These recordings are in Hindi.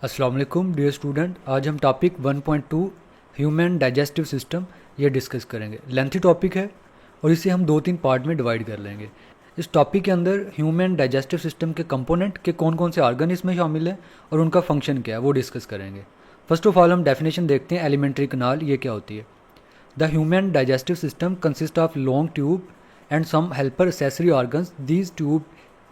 अस्सलाम वालेकुम डियर स्टूडेंट। आज हम टॉपिक 1.2 ह्यूमन डाइजेस्टिव सिस्टम ये डिस्कस करेंगे। लेंथी टॉपिक है और इसे हम 2-3 पार्ट में डिवाइड कर लेंगे। इस टॉपिक के अंदर ह्यूमन डाइजेस्टिव सिस्टम के कंपोनेंट के कौन कौन से ऑर्गन इसमें शामिल हैं और उनका फंक्शन क्या है वो डिस्कस करेंगे। फर्स्ट ऑफ ऑल हम डेफिनेशन देखते हैं एलिमेंट्री कनाल ये क्या होती है। The human digestive system consist of long tube and some helper accessory organs. These tube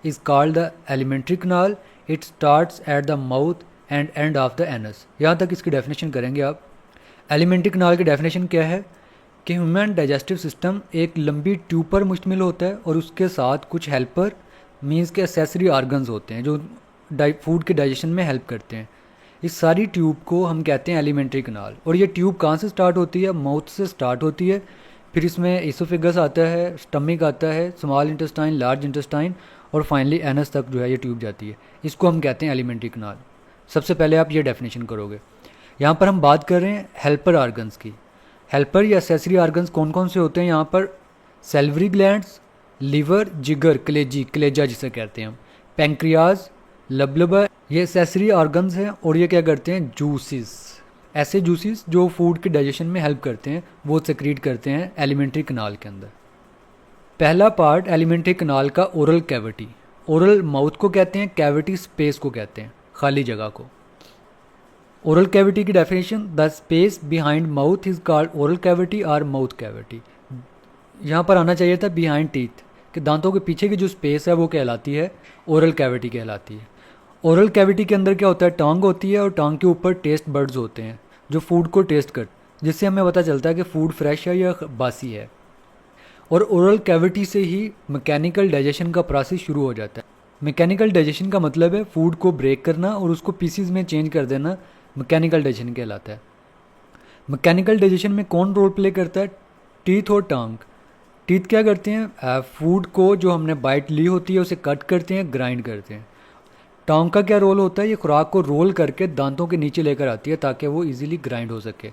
is called the elementary canal. It starts at the mouth and end of the anus. यहाँ तक इसकी डेफिनेशन करेंगे आप। एलिमेंट्री कनाल की डेफिनेशन क्या है कि ह्यूमन डाइजेस्टिव सिस्टम एक लंबी ट्यूब पर मुश्तमिल होता है और उसके साथ कुछ हेल्पर मीन्स के एसेसरी ऑर्गन्स होते हैं जो फूड के डाइजेशन में हेल्प करते हैं। इस सारी ट्यूब को हम कहते हैं एलिमेंट्री कनाल। और ये ट्यूब कहाँ से स्टार्ट होती है? माउथ से स्टार्ट होती है, फिर इसमें इसोफेगस आता है, स्टमक आता है, स्मॉल इंटेस्टाइन, लार्ज इंटेस्टाइन और फाइनली एनस तक जो है ये ट्यूब जाती है। इसको हम कहते हैं एलिमेंट्री कनाल। सबसे पहले आप ये डेफिनेशन करोगे। यहाँ पर हम बात कर रहे हैं हेल्पर ऑर्गन्स की। हेल्पर या एसेसरी ऑर्गन्स कौन कौन से होते हैं यहाँ पर? सेल्वरी ग्लैंड्स, लिवर, जिगर, कलेजा जिसे कहते हैं हम, पैंक्रियाज, लबलबा, ये एसेसरी ऑर्गन्स हैं। और ये क्या करते हैं? जूसिस, ऐसे जूसिस जो फूड के डाइजेशन में हेल्प करते हैं वो सेक्रीट करते हैं एलिमेंट्री कनाल के अंदर। पहला पार्ट एलिमेंट्री कनाल का ओरल कैविटी। ओरल माउथ को कहते हैं, कैविटी स्पेस को कहते हैं, खाली जगह को। ओरल कैविटी की definition, the space behind mouth is called oral cavity और माउथ कैविटी। यहाँ पर आना चाहिए था बिहाइंड टीथ, कि दांतों के पीछे की जो स्पेस है वो कहलाती है ओरल कैविटी कहलाती है। ओरल कैविटी के अंदर क्या होता है? टंग होती है और टंग के ऊपर टेस्ट बर्ड्स होते हैं जो फूड को टेस्ट करते हैं, जिससे हमें पता चलता है कि फूड फ्रेश है या बासी है। और ओरल कैविटी से ही मैकेनिकल डाइजेशन का प्रोसेस शुरू हो जाता है। मैकेनिकल डाइजेशन का मतलब है फूड को ब्रेक करना और उसको पीसीज में चेंज कर देना, मैकेनिकल डाइजेशन कहलाता है। मैकेनिकल डाइजेशन में कौन रोल प्ले करता है? टीथ और टंग। टीथ क्या करते हैं? फूड को जो हमने बाइट ली होती है उसे कट करते हैं, ग्राइंड करते हैं। टंग का क्या रोल होता है? ये खुराक को रोल करके दांतों के नीचे लेकर आती है ताकि वो इजीली ग्राइंड हो सके।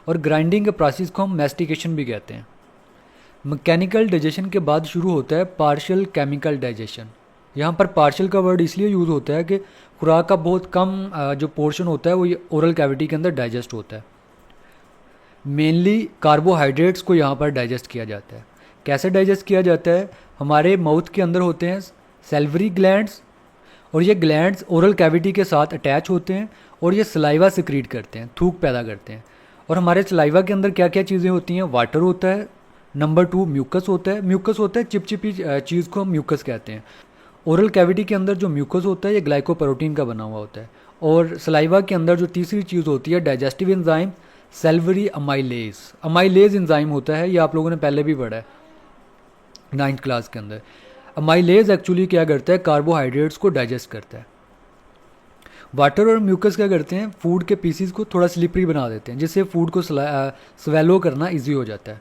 और ग्राइंडिंग के प्रोसेस को हम मैस्टिकेशन भी कहते हैं। मैकेनिकल डाइजेशन के बाद शुरू होता है पार्शियल केमिकल डाइजेशन। यहाँ पर पार्शियल का वर्ड इसलिए यूज़ होता है कि खुराक का बहुत कम जो पोर्शन होता है वो ये ओरल कैविटी के अंदर डाइजेस्ट होता है। मेनली कार्बोहाइड्रेट्स को यहाँ पर डाइजेस्ट किया जाता है। कैसे डाइजेस्ट किया जाता है? हमारे माउथ के अंदर होते हैं सेल्वरी ग्लैंड्स और ये ग्लैंड्स ओरल कैविटी के साथ अटैच होते हैं और ये सलाइवा सिक्रीट करते हैं, थूक पैदा करते हैं। और हमारे सलाइवा के अंदर क्या क्या चीज़ें होती हैं? वाटर होता है, नंबर 2 म्यूकस होता है। म्यूकस होता है चिपचिपी चीज़ को हम म्यूकस कहते हैं। ओरल कैविटी के अंदर जो म्यूकस होता है ये ग्लाइकोप्रोटीन का बना हुआ होता है। और सलाइवा के अंदर जो तीसरी चीज़ होती है digestive enzyme, salivary amylase. Amylase enzyme होता है, ये आप लोगों ने पहले भी पढ़ा है 9th क्लास के अंदर। अमाइलेज एक्चुअली क्या करता है? कार्बोहाइड्रेट्स को डाइजेस्ट करता है। वाटर और म्यूकस क्या करते हैं? फूड के पीसीज को थोड़ा स्लिपरी बना देते हैं जिससे फूड को स्वेलो करना ईजी हो जाता है।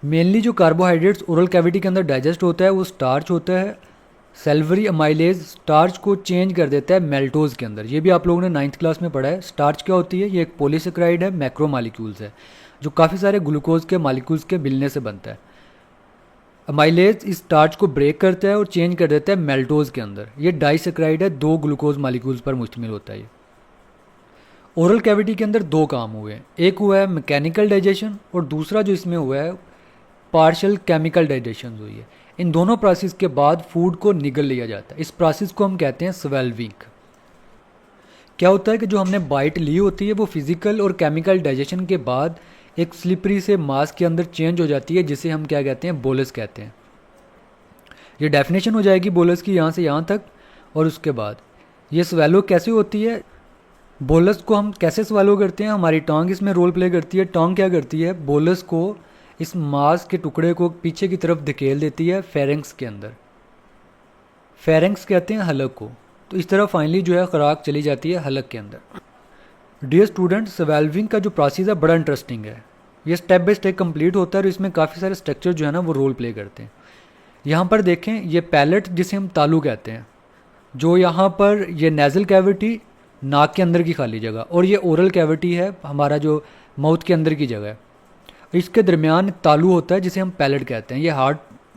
मेनली जो कार्बोहाइड्रेट्स ओरल कैविटी के अंदर डाइजेस्ट होता है वो स्टार्च होता है। सेल्वरी अमाइलेज स्टार्च को चेंज कर देता है मेल्टोज के अंदर। ये भी आप लोगों ने 9th क्लास में पढ़ा है। स्टार्च क्या होती है? ये एक पॉलीसेकेराइड है, मैक्रो मॉलिक्यूल्स है जो काफ़ी सारे ग्लूकोज के मॉलिक्यूल्स के मिलने से बनता है। अमाइलेज इस स्टार्च को ब्रेक करता है और चेंज कर देता है मेल्टोज के अंदर। ये डाइसेकेराइड है, 2 ग्लूकोज मॉलिक्यूल्स पर मुश्तमिल होता है ये। ओरल कैविटी के अंदर 2 काम हुए हैं, एक हुआ है मैकेनिकल डाइजेशन और दूसरा जो इसमें हुआ है पार्शियल केमिकल डाइजेशन हुई है। इन दोनों प्रोसेस के बाद फूड को निगल लिया जाता है। इस प्रोसेस को हम कहते हैं स्वेल्विंग। क्या होता है कि जो हमने बाइट ली होती है वो फिजिकल और केमिकल डाइजेशन के बाद एक स्लिपरी से मास के अंदर चेंज हो जाती है जिसे हम क्या कहते हैं? बोलस कहते हैं। ये डेफिनेशन हो जाएगी बोलस की यहाँ से यहाँ तक। और उसके बाद ये स्वेलो कैसे होती है? बोलस को हम कैसे स्वेलो करते हैं? हमारी टंग इसमें रोल प्ले करती है। टंग क्या करती है? बोलस को, इस मांस के टुकड़े को पीछे की तरफ धकेल देती है फेरेंक्स के अंदर। फेरेंक्स कहते हैं हलक को। तो इस तरह फाइनली जो है खुराक चली जाती है हलक के अंदर। डियर स्टूडेंट, स्वेल्विंग का जो प्रोसेस है बड़ा इंटरेस्टिंग है। ये स्टेप बाय स्टेप कंप्लीट होता है और इसमें काफ़ी सारे स्ट्रक्चर जो है ना वो रोल प्ले करते हैं। यहाँ पर देखें, ये पैलेट जिसे हम तालू कहते हैं, जो यहाँ पर ये नेज़ल कैविटी, नाक के अंदर की खाली जगह, और ये ओरल कैविटी है हमारा जो माउथ के अंदर की जगह है। इसके दरमियान तालू होता है जिसे हम पैलेट कहते हैं। ये हार्ड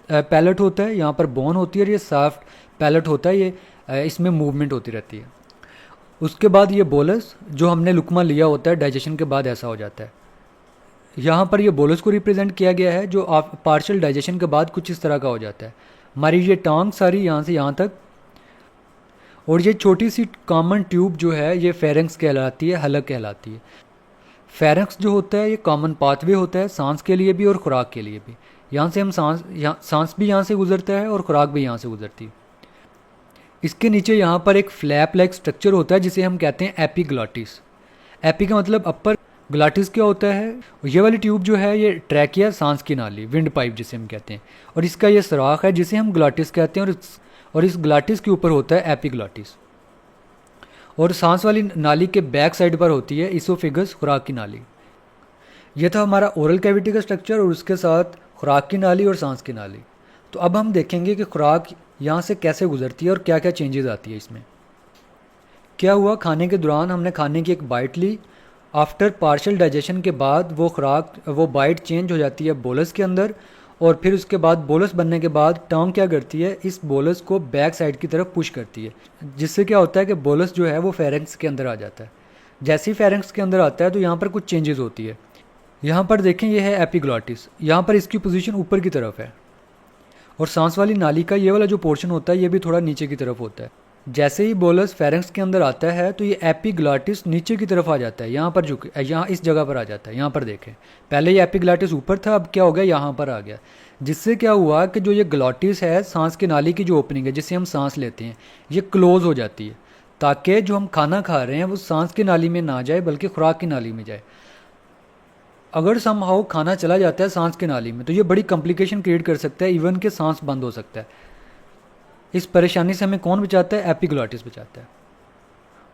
पैलेट होता है, यहाँ पर बोन होती है और ये सॉफ्ट पैलेट होता है, ये इसमें मूवमेंट होती रहती है। उसके बाद ये बोलस जो हमने लुकमा लिया होता है डाइजेशन के बाद ऐसा हो जाता है। यहाँ पर ये बोलस को रिप्रेजेंट किया गया है जो आप पार्शियल डाइजेशन के बाद कुछ इस तरह का हो जाता है। हमारी ये टांग सारी यहाँ से यहाँ तक, और ये छोटी सी कॉमन ट्यूब जो है ये फेरेंक्स कहलाती है, हलक कहलाती है। फेरेंक्स जो होता है ये कॉमन पाथवे होता है सांस के लिए भी और खुराक के लिए भी। यहाँ से हम सांस भी यहाँ से गुजरता है और खुराक भी यहाँ से गुजरती है। इसके नीचे यहाँ पर एक फ्लैप लाइक स्ट्रक्चर होता है जिसे हम कहते हैं एपिग्लॉटिस। एपी का मतलब अपर, ग्लाटिस क्या होता है, ये वाली ट्यूब जो है ये ट्रैकिया सांस की नाली, विंड पाइप जिसे हम कहते हैं, और इसका ये सुराख है जिसे हम ग्लाटिस कहते हैं, और इस ग्लाटिस के ऊपर होता है एपिग्लॉटिस। और सांस वाली नाली के बैक साइड पर होती है इसोफिगस, खुराक की नाली। यह था हमारा ओरल कैविटी का स्ट्रक्चर और उसके साथ खुराक की नाली और सांस की नाली। तो अब हम देखेंगे कि खुराक यहाँ से कैसे गुजरती है और क्या क्या चेंजेस आती है इसमें। क्या हुआ, खाने के दौरान हमने खाने की एक बाइट ली, आफ्टर पार्शियल डाइजेशन के बाद वो बाइट चेंज हो जाती है बोलस के अंदर, और फिर उसके बाद बोलस बनने के बाद टंग क्या करती है, इस बोलस को बैक साइड की तरफ पुश करती है, जिससे क्या होता है कि बोलस जो है वो फेरेंक्स के अंदर आ जाता है। जैसे ही फेरेंक्स के अंदर आता है तो यहाँ पर कुछ चेंजेस होती है। यहाँ पर देखें ये है एपिग्लॉटिस, यहाँ पर इसकी पोजीशन ऊपर की तरफ है, और सांस वाली नाली का ये वाला जो पोर्शन होता है ये भी थोड़ा नीचे की तरफ होता है। जैसे ही बोलस फेरेंक्स के अंदर आता है तो ये एपिग्लॉटिस नीचे की तरफ आ जाता है, यहाँ पर यहाँ इस जगह पर आ जाता है। यहाँ पर देखें, पहले ये एपिग्लॉटिस ऊपर था, अब क्या हो गया, यहाँ पर आ गया, जिससे क्या हुआ कि जो ये ग्लॉटिस है, सांस की नाली की जो ओपनिंग है जिससे हम सांस लेते हैं, ये क्लोज हो जाती है, ताकि जो हम खाना खा रहे हैं वो सांस की नाली में ना जाए बल्कि खुराक की नाली में जाए। अगर समहाउ खाना चला जाता है सांस की नाली में तो ये बड़ी कॉम्प्लिकेशन क्रिएट कर सकता है, इवन कि सांस बंद हो सकता है। इस परेशानी से हमें कौन बचाता है, एपिग्लॉटिस बचाता है।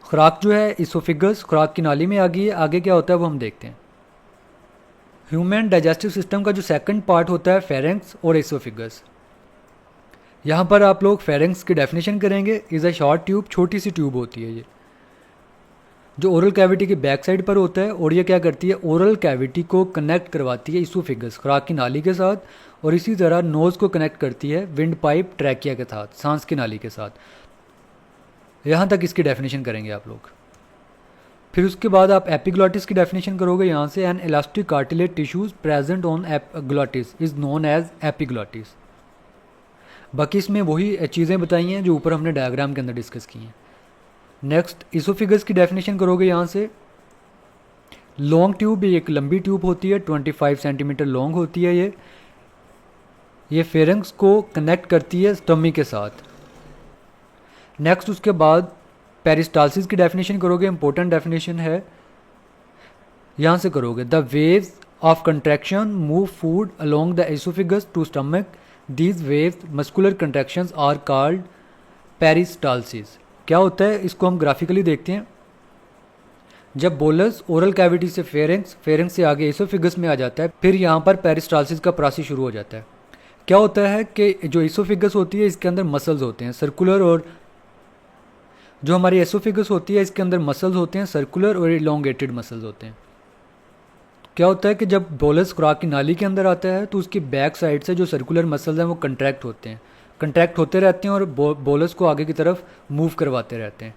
खुराक जो है इसोफिगस, खुराक की नाली में आ गई है, आगे क्या होता है वो हम देखते हैं। ह्यूमन डाइजेस्टिव सिस्टम का जो सेकंड पार्ट होता है फेरेंक्स और इसोफिगस। यहाँ पर आप लोग फेरेंक्स की डेफिनेशन करेंगे, इज़ अ शॉर्ट ट्यूब, छोटी सी ट्यूब होती है ये, जो ओरल कैविटी की बैक साइड पर होता है, और ये क्या करती है, ओरल कैविटी को कनेक्ट करवाती है इसोफिगस, खुराक की नाली के साथ, और इसी तरह नोज़ को कनेक्ट करती है विंड पाइप, ट्रैकिया के साथ, सांस की नाली के साथ। यहाँ तक इसकी डेफिनेशन करेंगे आप लोग। फिर उसके बाद आप एपिग्लॉटिस की डेफिनेशन करोगे यहाँ से, an elastic cartilage tissues present on glottis is known as epiglottis. बाकी इसमें वही चीज़ें बताई हैं जो ऊपर हमने डायग्राम के अंदर डिस्कस की हैं। नेक्स्ट इसोफिगस की डेफिनेशन करोगे यहाँ से, लॉन्ग ट्यूब, एक लंबी ट्यूब होती है, 25 सेंटीमीटर लॉन्ग होती है ये फेरेंक्स को कनेक्ट करती है स्टमी के साथ। नेक्स्ट उसके बाद पेरिस्टालसिस की डेफिनेशन करोगे, इंपॉर्टेंट डेफिनेशन है, यहाँ से करोगे, the waves of contraction move food along the oesophagus to stomach, these waves muscular contractions are called peristalsis. क्या होता है इसको हम ग्राफिकली देखते हैं। जब बोलस ओरल कैविटी से फेरेंक्स, फेरेंक्स से आगे एसोफिगस में आ जाता है, फिर यहाँ पर पेरिस्टालसिस का प्रोसेस शुरू हो जाता है। क्या होता है कि जो एसोफिगस होती है इसके अंदर मसल्स होते हैं सर्कुलर, और जो हमारी एसोफिगस होती है इसके अंदर मसल्स होते हैं सर्कुलर और इलोंगेटेड मसल्स होते हैं। क्या होता है कि जब बोलस खुराक की नाली के अंदर आता है तो उसकी बैक साइड से जो सर्कुलर मसल्स हैं वो कंट्रैक्ट होते हैं, कंट्रैक्ट होते रहते हैं और बोलस को आगे की तरफ मूव करवाते रहते हैं,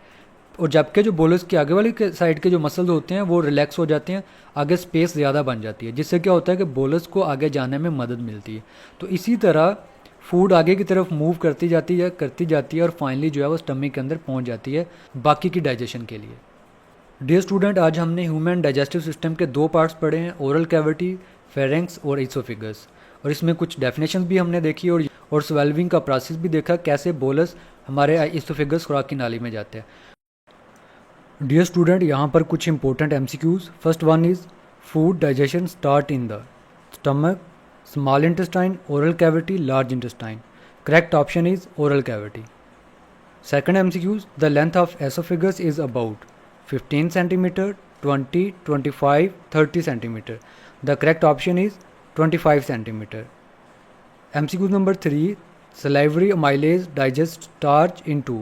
और जबकि जो बोलस के आगे वाली साइड के जो मसल्स होते हैं वो रिलैक्स हो जाते हैं, आगे स्पेस ज़्यादा बन जाती है, जिससे क्या होता है कि बोलस को आगे जाने में मदद मिलती है। तो इसी तरह फूड आगे की तरफ मूव करती जाती है और फाइनली जो है वो स्टमक के अंदर पहुंच जाती है बाकी की डाइजेशन के लिए। डियर स्टूडेंट, आज हमने ह्यूमन डाइजेस्टिव सिस्टम के दो पार्ट्स पढ़े हैं, ओरल कैविटी, फेरेंक्स और इसोफिगस, और इसमें कुछ डेफिनेशंस भी हमने देखी और स्वेल्विंग का प्रोसेस भी देखा, कैसे बोलस हमारे इसोफिगस खुराक की नाली में जाते हैं। डियर स्टूडेंट, यहाँ पर कुछ important MCQs। First one is food digestion start in the stomach, small intestine, oral cavity, large intestine. Correct option is oral cavity. Second MCQs, the length of esophagus is about 15 centimeter, 20, 25, 30 centimeter. The correct option is 25 centimeter. MCQ number 3, salivary amylase digests starch into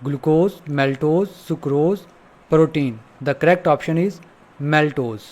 glucose, maltose, sucrose, protein. The correct option is maltose.